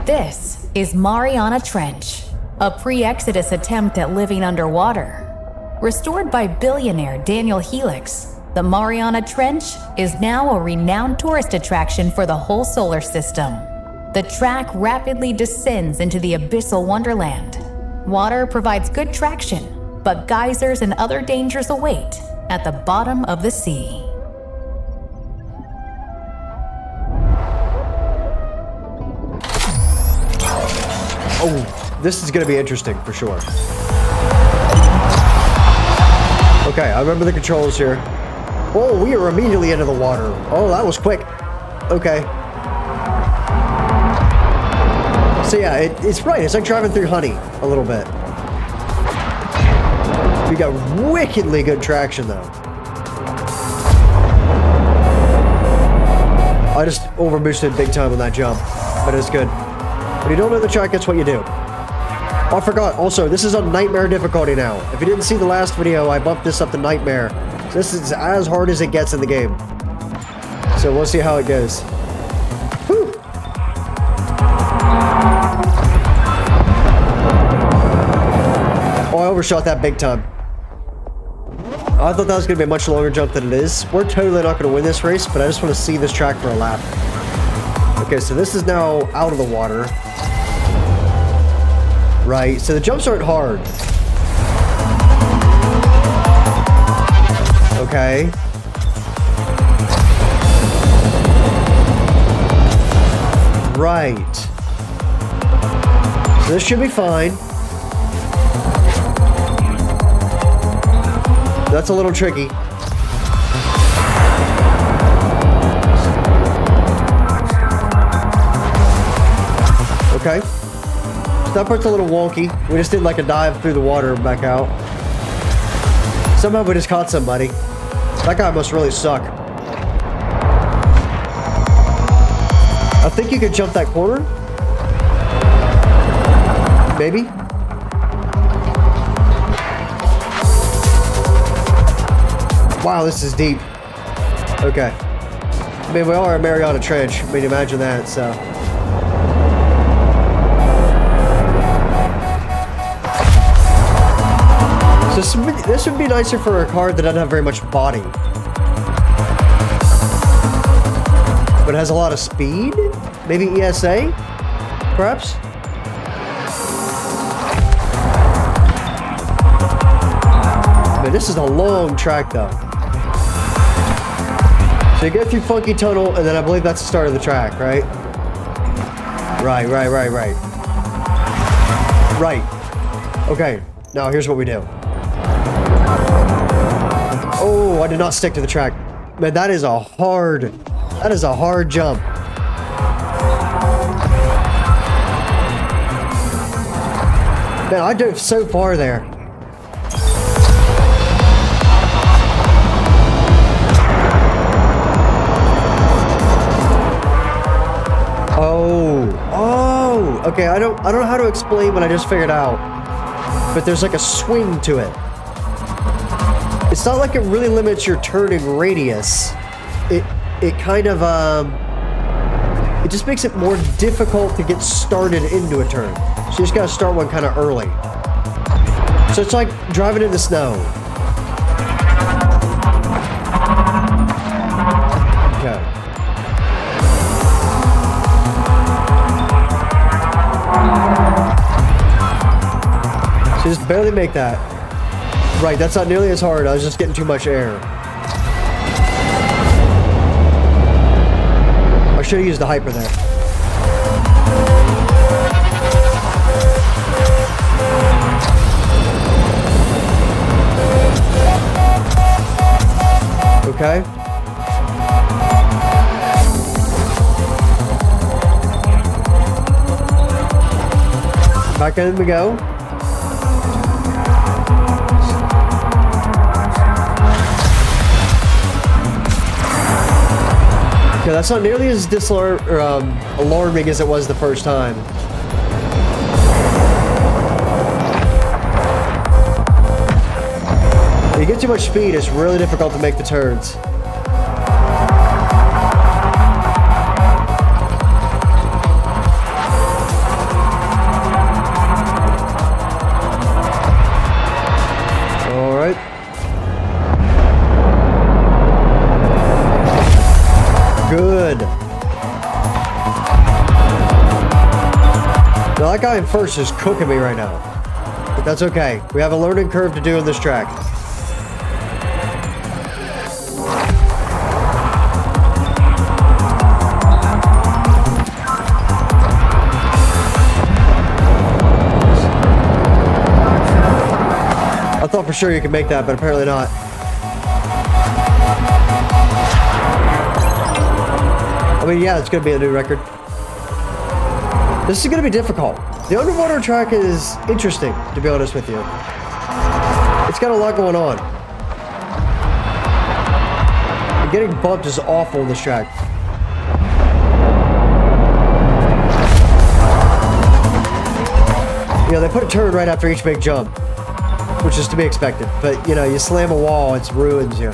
This is Mariana Trench, a pre-Exodus attempt at living underwater. Restored by billionaire Daniel Helix, the Mariana Trench is now a renowned tourist attraction for the whole solar system. The track rapidly descends into the abyssal wonderland. Water provides good traction, but geysers and other dangers await at the bottom of the sea. Oh, this is going to be interesting for sure. Okay, I remember the controls here. Oh, we are immediately into the water. Oh, that was quick. Okay. So yeah, it's right. It's like driving through honey a little bit. We got wickedly good traction though. I just over boosted big time on that jump, but it's good. When you don't know the track, that's what you do. Oh, I forgot. Also, this is on Nightmare difficulty now. If you didn't see the last video, I bumped this up to Nightmare. So this is as hard as it gets in the game. So we'll see how it goes. Whew. Oh, I overshot that big time. I thought that was going to be a much longer jump than it is. We're totally not going to win this race, but I just want to see this track for a lap. Okay, so this is now out of the water. Right, so the jumps aren't hard. Okay. Right. So this should be fine. That's a little tricky. Okay. That part's a little wonky. We just did like a dive through the water and back out. Somehow we just caught somebody. That guy must really suck. I think you could jump that corner. Maybe. Wow, this is deep. Okay. I mean, we are at Mariana Trench. I mean, imagine that, so. So this would be nicer for a car that doesn't have very much body. But it has a lot of speed? Maybe ESA? Perhaps? Man, this is a long track though. So you go through Funky Tunnel, and then I believe that's the start of the track, right? Right. Right. Okay, now here's what we do. Oh, I did not stick to the track. Man, that is a hard jump. Man, I dove so far there. Oh, okay, I don't know how to explain what I just figured out. But there's like a swing to it. It's not like it really limits your turning radius. It kind of, it just makes it more difficult to get started into a turn. So you just gotta start one kind of early. So it's like driving in the snow. Okay. So just barely make that. Right, that's not nearly as hard. I was just getting too much air. I should have used the hyper there. Okay. Back in we go. Okay, that's not nearly as alarming as it was the first time. When you get too much speed, it's really difficult to make the turns. Now, that guy in first is cooking me right now. But that's okay. We have a learning curve to do in this track. I thought for sure you could make that, but apparently not. I mean, yeah, it's going to be a new record. This is going to be difficult. The underwater track is interesting, to be honest with you. It's got a lot going on. And getting bumped is awful in this track. You know, they put a turn right after each big jump, which is to be expected. But, you know, you slam a wall, it ruins you.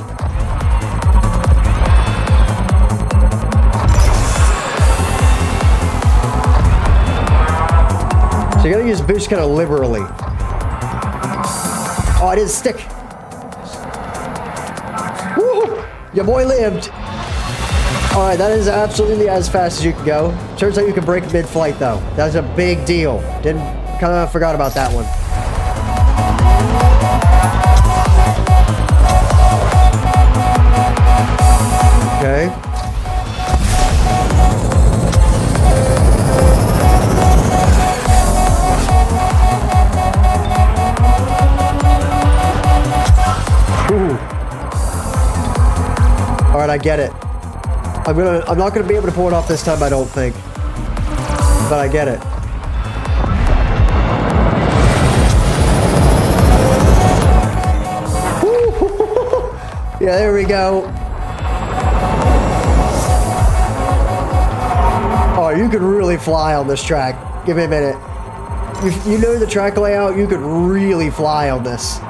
So you gotta use boost kind of liberally. Oh, I didn't stick. Woo! Your boy lived. All right, that is absolutely as fast as you can go. Turns out you can break mid-flight though. That's a big deal. Kind of forgot about that one. Okay. Ooh. All right, I get it. I'm not gonna be able to pull it off this time, I don't think. But I get it. Yeah, there we go. Oh, you could really fly on this track. Give me a minute. You know the track layout, you could really fly on this.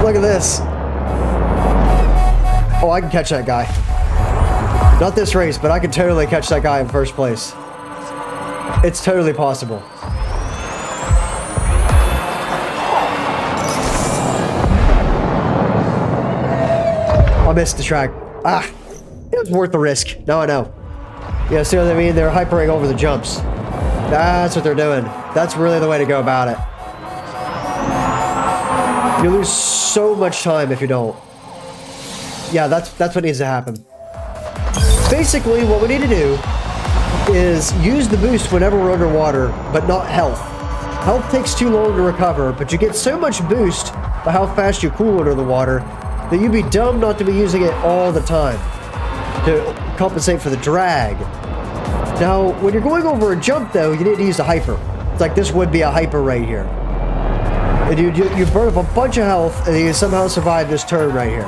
Look at this. Oh, I can catch that guy. Not this race, but I can totally catch that guy in first place. It's totally possible. I missed the track. Ah, it was worth the risk. Now I know. Yeah, see what I mean? They're hypering over the jumps. That's what they're doing. That's really the way to go about it. You lose so much time if you don't. Yeah, that's what needs to happen. Basically, what we need to do is use the boost whenever we're underwater, but not health. Health takes too long to recover, but you get so much boost by how fast you cool under the water that you'd be dumb not to be using it all the time to compensate for the drag. Now, when you're going over a jump, though, you need to use a hyper. It's like this would be a hyper right here. And you burn up a bunch of health, and you somehow survive this turn right here.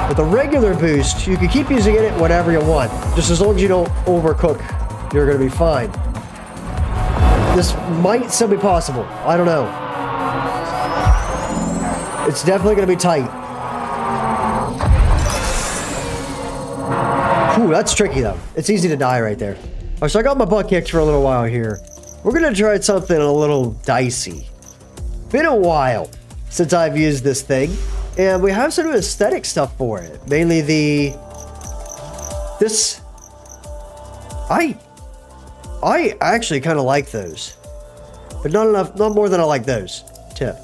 With a regular boost, you can keep using it whenever you want. Just as long as you don't overcook, you're going to be fine. This might still be possible. I don't know. It's definitely going to be tight. Ooh, that's tricky though. It's easy to die right there. All right, so I got my butt kicked for a little while here. We're gonna try something a little dicey. Been a while since I've used this thing, and we have some aesthetic stuff for it. Mainly this. I actually kind of like those, but not enough, not more than I like those. Tip.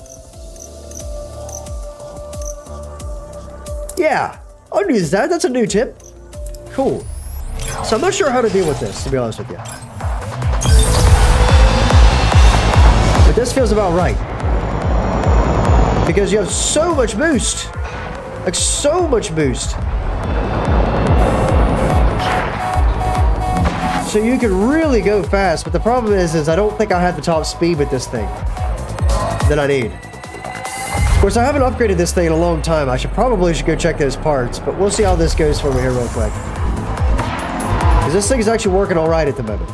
Yeah, I'll use that. That's a new tip. Cool. So I'm not sure how to deal with this, to be honest with you. But this feels about right. Because you have so much boost. Like, so much boost. So you can really go fast, but the problem is I don't think I have the top speed with this thing that I need. Of course, I haven't upgraded this thing in a long time. I should go check those parts, but we'll see how this goes for me here real quick. Because this thing is actually working all right at the moment.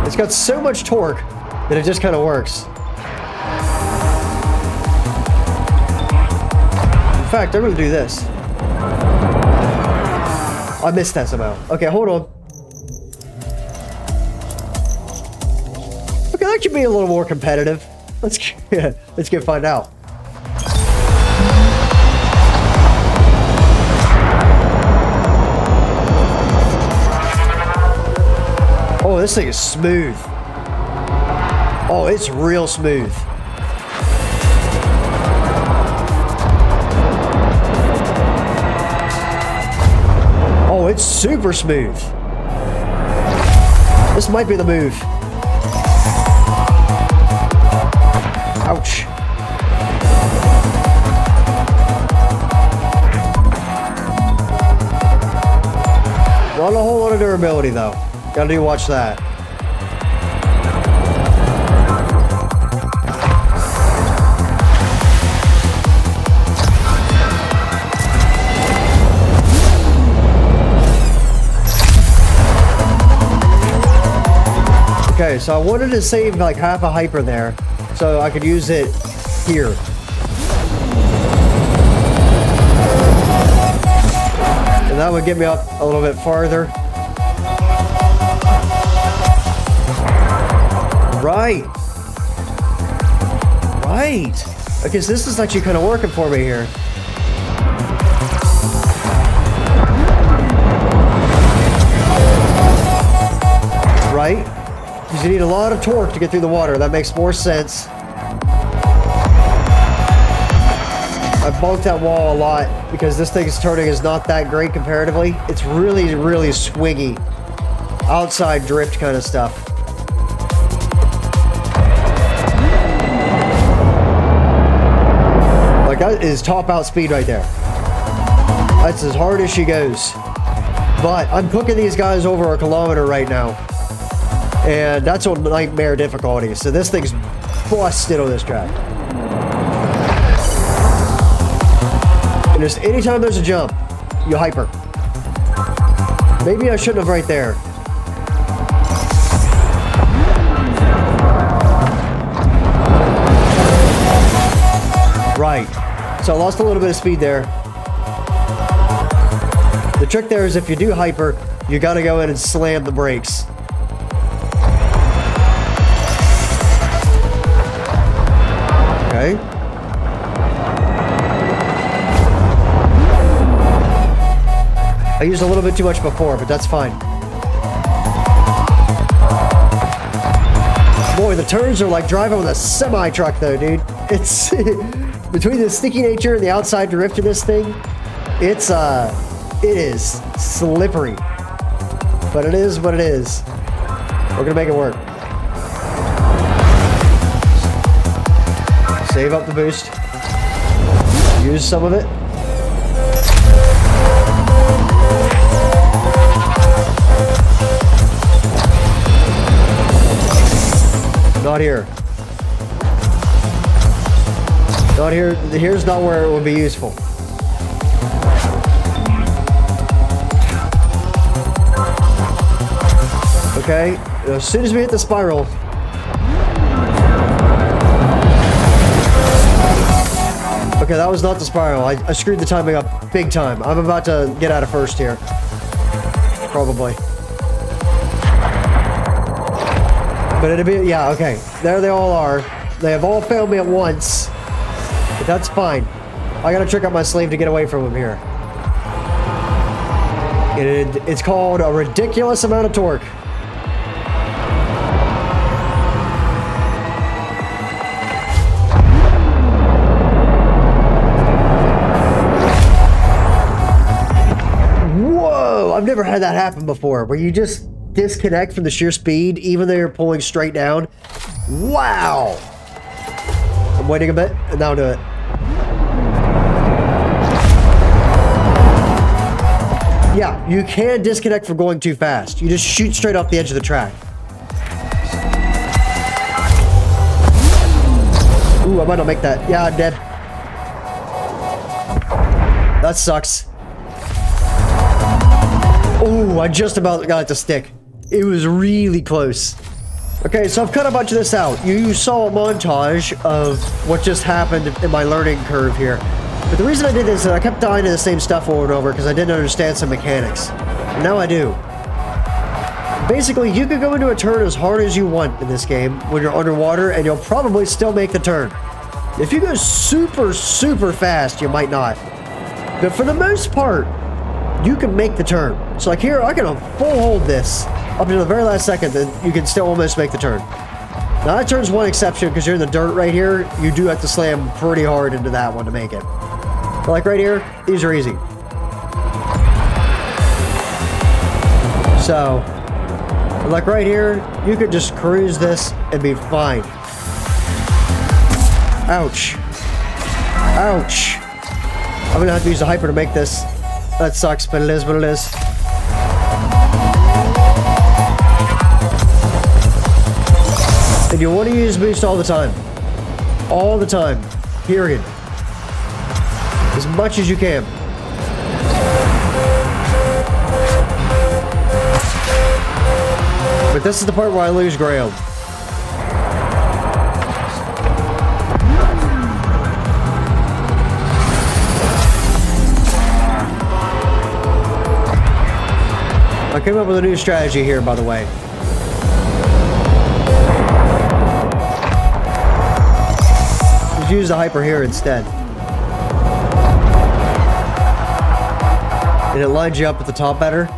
It's got so much torque that it just kind of works. In fact, I'm going to do this. I missed that somehow. Okay, hold on. Okay, that could be a little more competitive. Let's find out. this thing is smooth. Oh, it's real smooth. Oh, it's super smooth. This might be the move. Ouch. Not a whole lot of durability though. Gotta watch that. Okay, so I wanted to save like half a hyper there, so I could use it here. And that would get me up a little bit farther. Right. Right. Okay, so this is actually kind of working for me here. Right? Because you need a lot of torque to get through the water. That makes more sense. I bumped that wall a lot because this thing's turning is not that great comparatively. It's really, really swingy. Outside drift kind of stuff. Like that is top out speed right there. That's as hard as she goes. But I'm cooking these guys over a kilometer right now. And that's on nightmare difficulty. So this thing's busted on this track. And just anytime there's a jump, you hyper. Maybe I shouldn't have right there. Right. So I lost a little bit of speed there. The trick there is if you do hyper, you got to go in and slam the brakes. Okay. I used a little bit too much before, but that's fine. Boy, the turns are like driving with a semi-truck though, dude. It's between the sticky nature and the outside drift of this thing, it is slippery. But it is what it is. We're gonna make it work. Save up the boost. Use some of it. Not here. Not here. Here's not where it would be useful. Okay. As soon as we hit the spiral. Okay, that was not the spiral. I screwed the timing up big time. I'm about to get out of first here. Probably. But it'll be, yeah, okay. There they all are. They have all failed me at once. But that's fine. I got a trick up my sleeve to get away from them here. It's called a ridiculous amount of torque. Whoa! I've never had that happen before, where you just disconnect from the sheer speed, even though you're pulling straight down. Wow! I'm waiting a bit, and now I'll do it. Yeah, you can disconnect from going too fast. You just shoot straight off the edge of the track. Ooh, I might not make that. Yeah, I'm dead. That sucks. Ooh, I just about got it to stick. It was really close. Okay, so I've cut a bunch of this out. You saw a montage of what just happened in my learning curve here. But the reason I did this is I kept dying to the same stuff over and over because I didn't understand some mechanics. And now I do. Basically, you could go into a turn as hard as you want in this game when you're underwater, and you'll probably still make the turn. If you go super, super fast, you might not. But for the most part, you can make the turn. So like here, I can full hold this. up to the very last second, then you can still almost make the turn. Now that turn's one exception because you're in the dirt right here. You do have to slam pretty hard into that one to make it. But like right here, these are easy. So, like right here, you could just cruise this and be fine. Ouch. Ouch. I'm gonna have to use a hyper to make this. That sucks, but it is what it is. And you want to use boost all the time. All the time. Period. As much as you can. But this is the part where I lose ground. I came up with a new strategy here, by the way. Just use the hyper here instead. And it lines you up at the top better.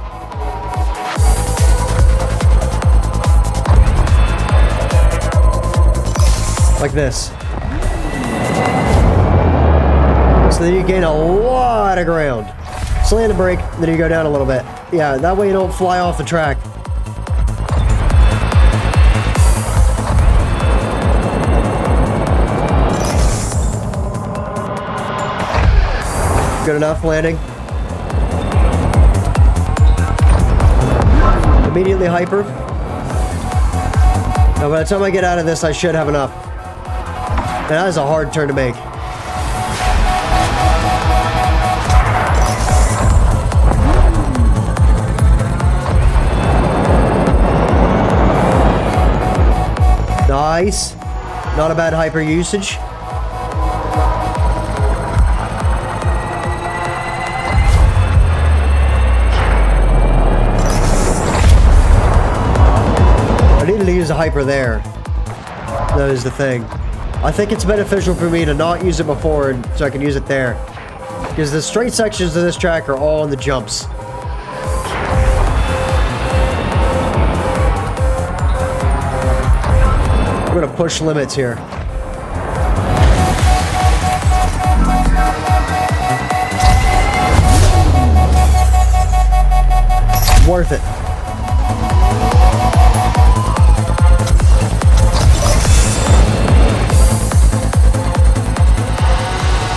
Like this. So then you gain a lot of ground. Slam and brake, then you go down a little bit. Yeah, that way you don't fly off the track. Good enough landing. Immediately hyper. Now by the time I get out of this, I should have enough. And that is a hard turn to make. Nice. Not a bad hyper usage. I needed to use a hyper there. That is the thing. I think it's beneficial for me to not use it before so I can use it there. Because the straight sections of this track are all on the jumps. We're gonna push limits here. Worth it.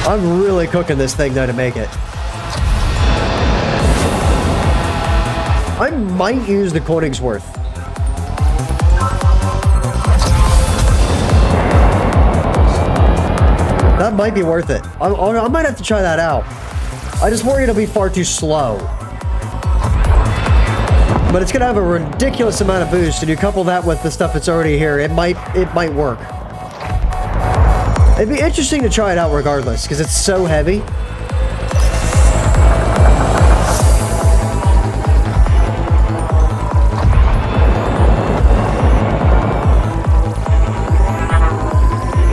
I'm really cooking this thing though to make it. I might use the Koenigsworth. That might be worth it. I might have to try that out. I just worry it'll be far too slow. But it's gonna have a ridiculous amount of boost, and you couple that with the stuff that's already here, it might work. It'd be interesting to try it out regardless, because it's so heavy.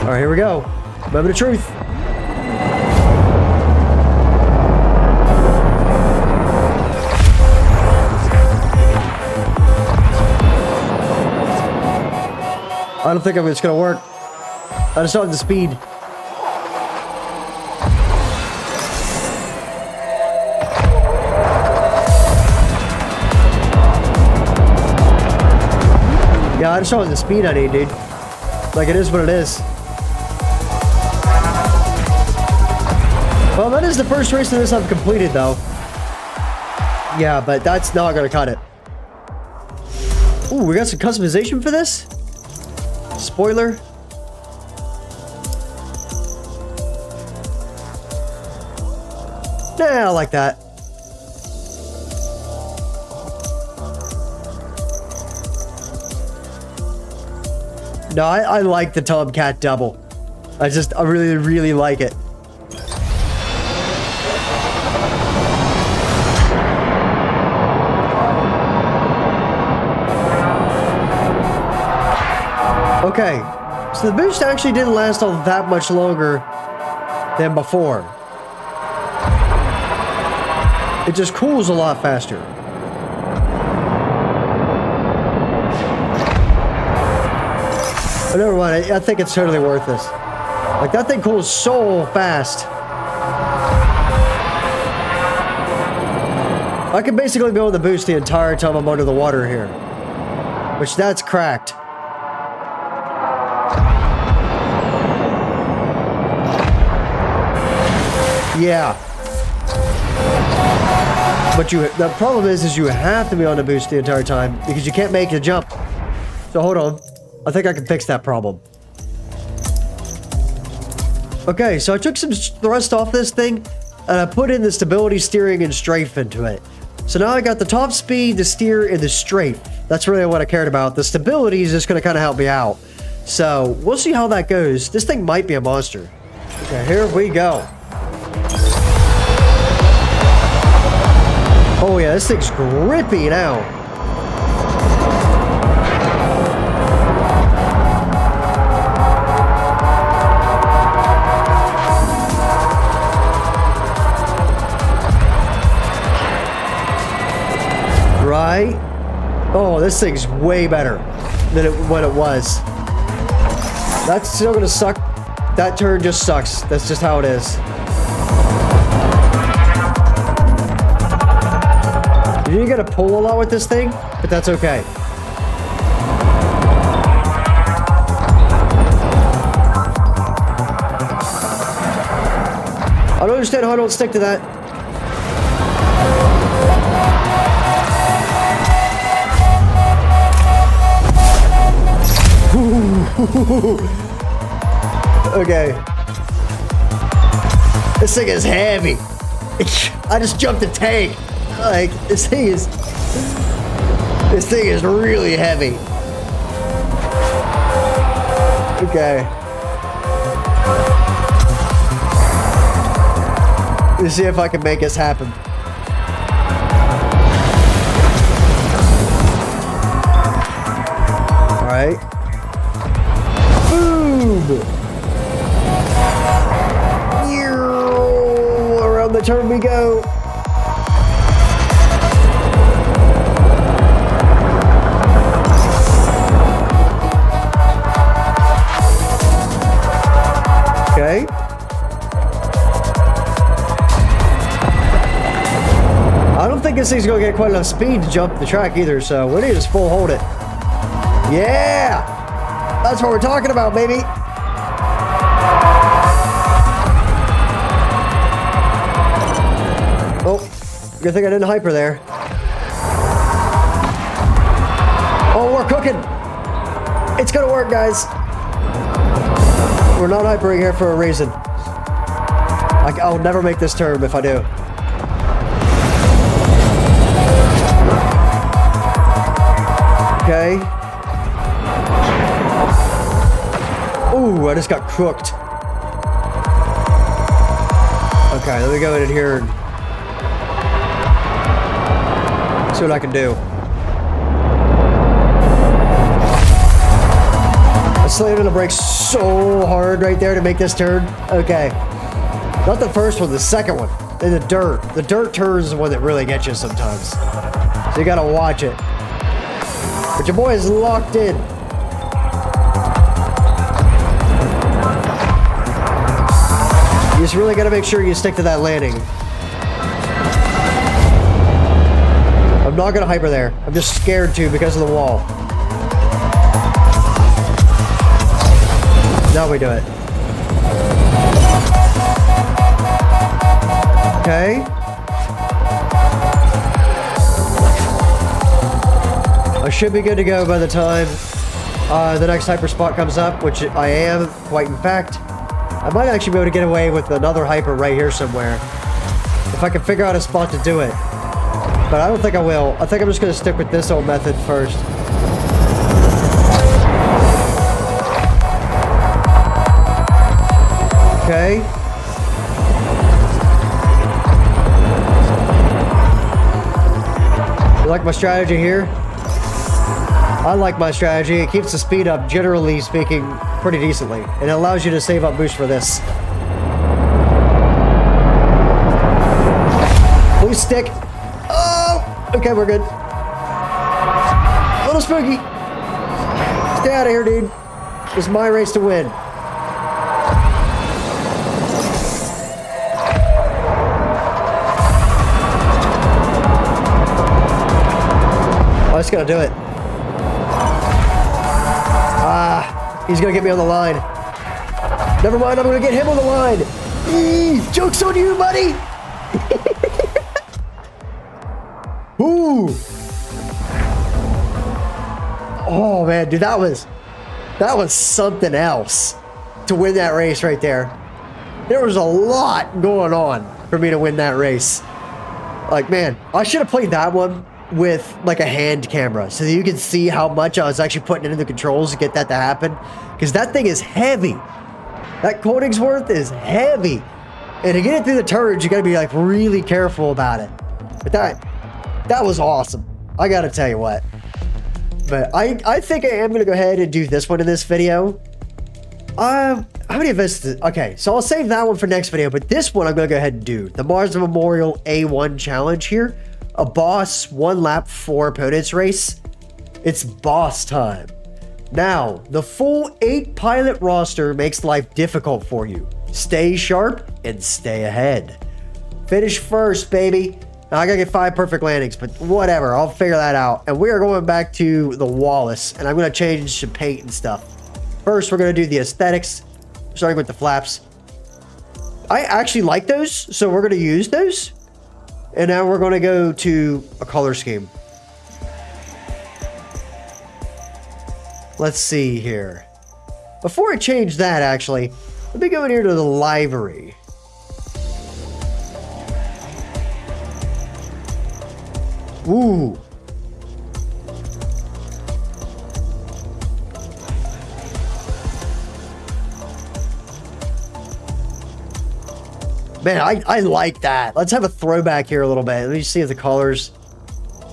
Alright, here we go. Moment of truth. I don't think it's gonna work. I just don't have the speed. Yeah, I just don't have the speed I need, dude. Like, it is what it is. Well, that is the first race of this I've completed, though. Yeah, but that's not gonna cut it. Ooh, we got some customization for this? Spoiler. Nah, I like that. No, I like the Tomcat double. I really, really like it. Okay, so the boost actually didn't last all that much longer than before. It just cools a lot faster. But never mind, I think it's totally worth this. Like, that thing cools so fast. I can basically be able to boost the entire time I'm under the water here. Which, that's cracked. Yeah. But the problem is you have to be on the boost the entire time because you can't make the jump. So hold on. I think I can fix that problem. Okay, so I took some thrust off this thing and I put in the stability, steering, and strafe into it. So now I got the top speed, the steer, and the strafe. That's really what I cared about. The stability is just going to kind of help me out. So we'll see how that goes. This thing might be a monster. Okay, here we go. Oh yeah, this thing's grippy now. Right? Oh, this thing's way better than when it was. That's still gonna suck. That turn just sucks. That's just how it is. You gotta pull a lot with this thing, but that's okay. I don't understand how I don't stick to that. Okay. This thing is heavy. I just jumped a tank. Like, this thing is really heavy. Okay. Let's see if I can make this happen. All right. Boom! Around the turn we go. Okay. I don't think this thing's gonna get quite enough speed to jump the track either, so we need to just full hold it. Yeah! That's what we're talking about, baby! Oh, good thing I didn't hyper there. Oh, we're cooking! It's gonna work, guys! We're not hypering here for a reason. I'll never make this turn if I do. Okay. Ooh, I just got cooked. Okay, let me go in here and see what I can do. I slammed on the brakes so hard right there to make this turn. Okay. Not the first one, the second one. In the dirt. The dirt turn is the one that really gets you sometimes. So you gotta watch it. But your boy is locked in. You just really gotta make sure you stick to that landing. I'm not gonna hyper there. I'm just scared to because of the wall. Now we do it. Okay. I should be good to go by the time the next hyper spot comes up, which I am, quite in fact. I might actually be able to get away with another hyper right here somewhere, if I can figure out a spot to do it. But I don't think I will. I think I'm just going to stick with this old method first. Okay. You like my strategy here? I like my strategy. It keeps the speed up, generally speaking, pretty decently. And it allows you to save up boost for this. Please stick. Oh! Okay, we're good. A little spooky. Stay out of here, dude. It's my race to win. I just gotta do it. Ah, he's gonna get me on the line. Never mind, I'm gonna get him on the line. Joke's on you, buddy. Ooh. Oh man, dude, that was something else to win that race right there. There was a lot going on for me to win that race. Like, man, I should have played that one with like a hand camera so that you can see how much I was actually putting into the controls to get that to happen. Because that thing is heavy. That Koenigsworth is heavy. And to get it through the turns, you gotta be like really careful about it. But that was awesome. I gotta tell you what. But I think I am gonna go ahead and do this one in this video. How many events is it? Okay, so I'll save that one for next video, but this one I'm gonna go ahead and do. The Mars Memorial A1 challenge here. A boss 1 lap 4 opponents race. It's boss time. Now, the full 8 pilot roster makes life difficult for you. Stay sharp and stay ahead. Finish first, baby. Now, I gotta get 5 perfect landings, but whatever, I'll figure that out. And we are going back to the Wallace, and I'm gonna change the paint and stuff. First, we're gonna do the aesthetics, starting with the flaps. I actually like those, so we're gonna use those. And now we're gonna go to a color scheme. Let's see here. Before I change that, actually, let me go in here to the livery. Ooh. Man, I like that. Let's have a throwback here a little bit. Let me see if the colors...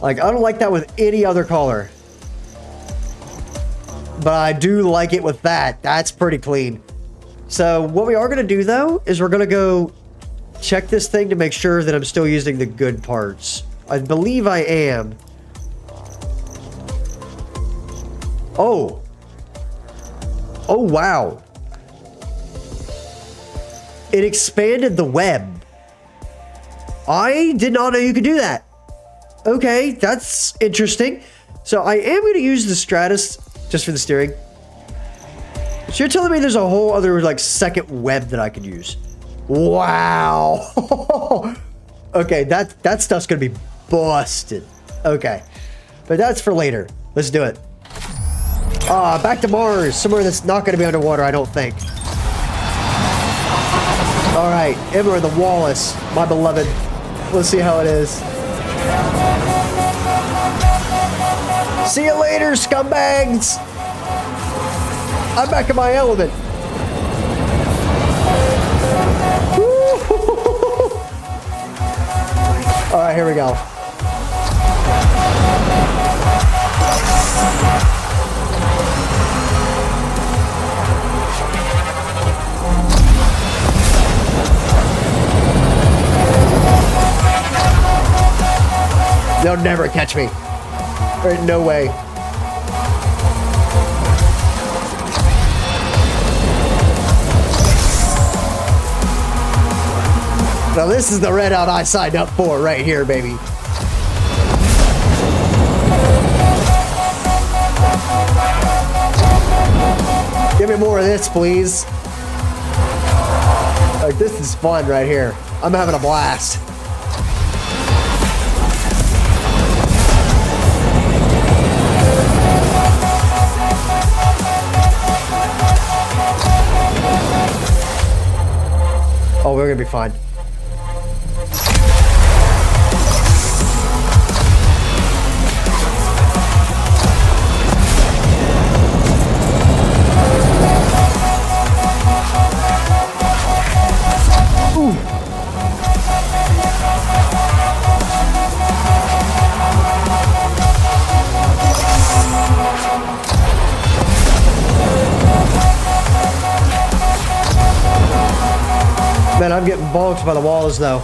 Like, I don't like that with any other color. But I do like it with that. That's pretty clean. So, what we are going to do, though, is we're going to go check this thing to make sure that I'm still using the good parts. I believe I am. Oh. Oh, wow. It expanded the web. I did not know you could do that. Okay, that's interesting. So I am going to use the Stratus just for the steering. So you're telling me there's a whole other like second web that I could use. Wow. Okay, that stuff's going to be busted. Okay, but that's for later. Let's do it. Back to Mars. Somewhere that's not going to be underwater, I don't think. All right, Emma the Wallace, my beloved. Let's see how it is. See you later, scumbags. I'm back in my element. All right, here we go. They'll never catch me. There ain't no way. Now this is the Redout I signed up for right here, baby. Give me more of this, please. Like, this is fun right here. I'm having a blast. Oh, we're gonna be fine. Ooh. Man, I'm getting bonked by the walls, though.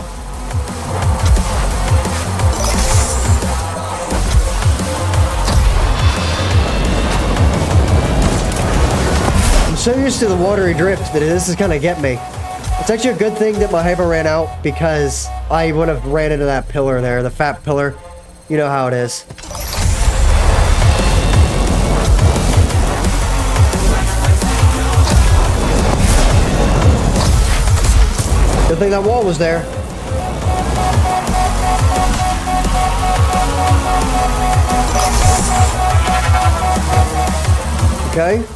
so used to the watery drift that this is gonna get me. It's actually a good thing that my hyper ran out because I would have ran into that pillar there, the fat pillar. You know how it is. Good thing that wall was there. Okay.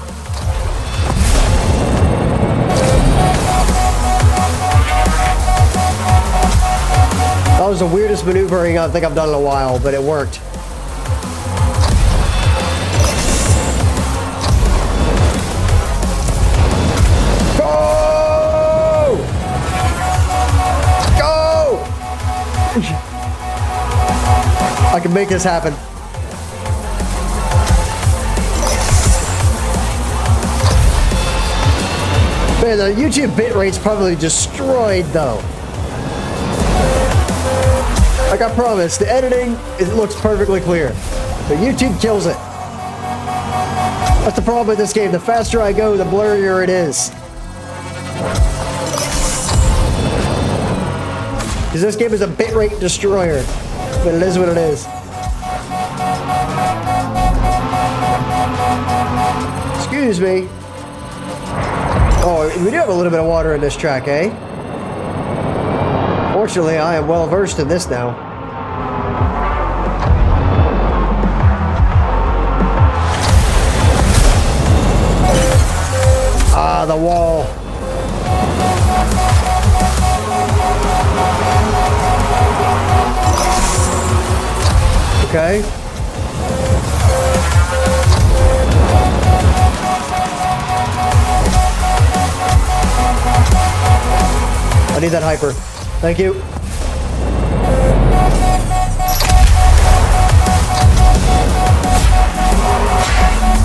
That was the weirdest maneuvering I think I've done in a while, but it worked. Go! Go! I can make this happen. Man, the YouTube bitrate's probably destroyed though. Like I promised, the editing, it looks perfectly clear. But YouTube kills it. That's the problem with this game. The faster I go, the blurrier it is. Because this game is a bitrate destroyer. But it is what it is. Excuse me. Oh, we do have a little bit of water in this track, eh? Fortunately, I am well versed in this now. Ah, the wall. Okay. I need that hyper. Thank you.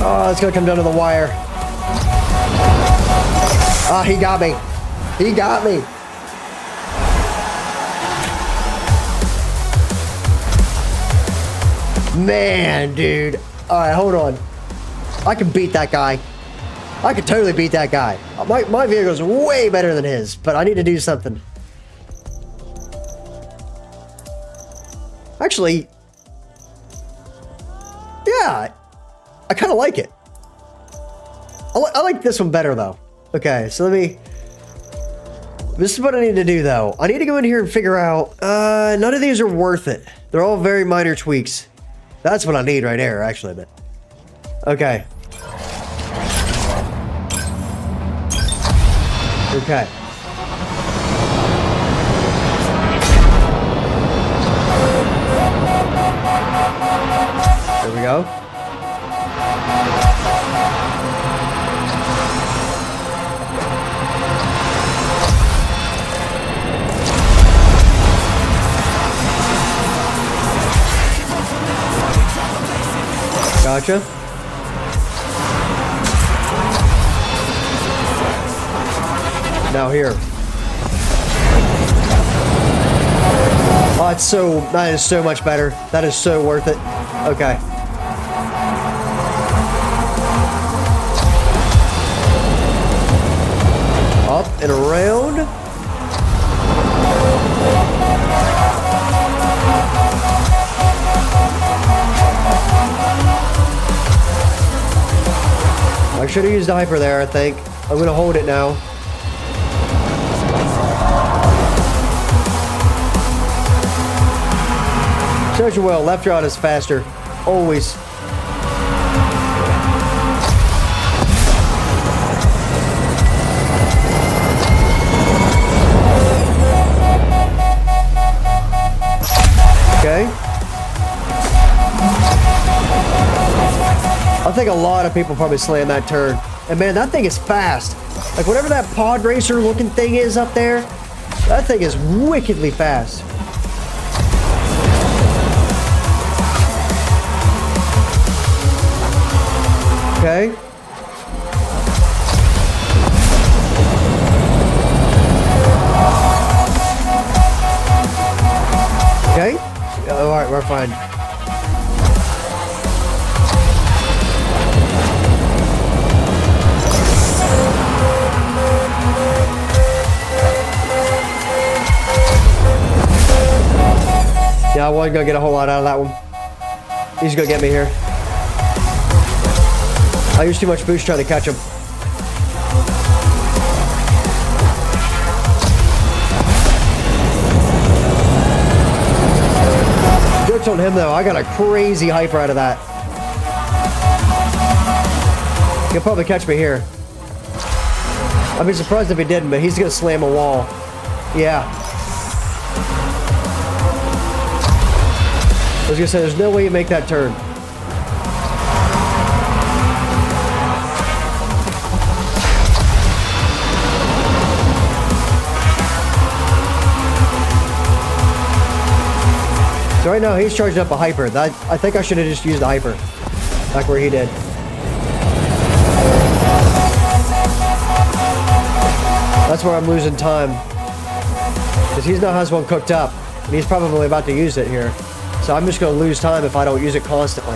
Oh, it's gonna come down to the wire. Ah, he got me. He got me. Man, dude. Alright, hold on. I can beat that guy. I could totally beat that guy. My vehicle's way better than his, but I need to do something. Actually, yeah, I kind of like it. I like this one better, though. Okay, so this is what I need to do, though. I need to go in here and figure out, none of these are worth it. They're all very minor tweaks. That's what I need right there, actually, but. Okay. Okay. There we go. Gotcha. Now here. Oh, that is so much better. That is so worth it. Okay. Up and around. I should have used the hyper there, I think. I'm gonna hold it now. Shows you well, left rod is faster. Always. Okay. I think a lot of people probably slam that turn. And man, that thing is fast. Like whatever that pod racer looking thing is up there, that thing is wickedly fast. Okay. Okay. All right, we're fine. Yeah, I wasn't gonna get a whole lot out of that one. He's gonna get me here. I used too much boost trying to catch him. Joke's on him though, I got a crazy hyper out of that. He'll probably catch me here. I'd be surprised if he didn't, but he's gonna slam a wall. Yeah. I was gonna say, there's no way you make that turn. So right now, he's charging up a hyper. I think I should have just used the hyper. Like where he did. That's where I'm losing time. Because he's now has one cooked up. And he's probably about to use it here. So I'm just going to lose time if I don't use it constantly.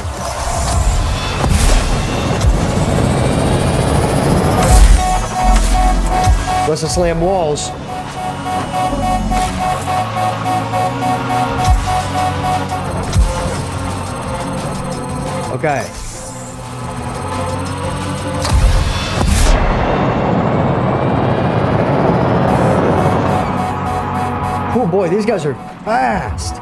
Unless I slam walls. Okay. Oh boy, these guys are fast.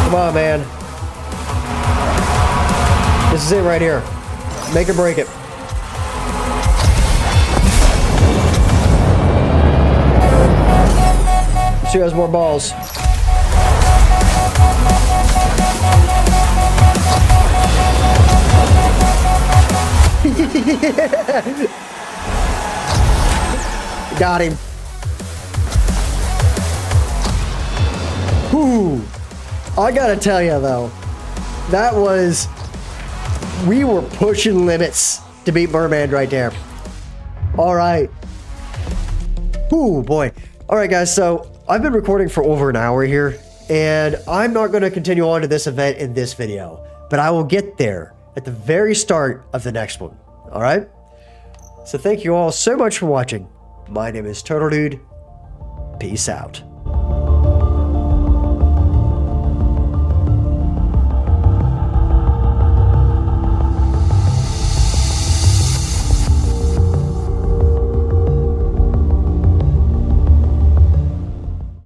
Come on, man. This is it right here. Make or break it. She has more balls. Got him. Whew. I gotta tell you though, that was... We were pushing limits to beat Merman right there. All right. Ooh, boy. All right, guys. So I've been recording for over an hour here, and I'm not going to continue on to this event in this video, but I will get there at the very start of the next one. All right. So thank you all so much for watching. My name is Turtle Dude. Peace out.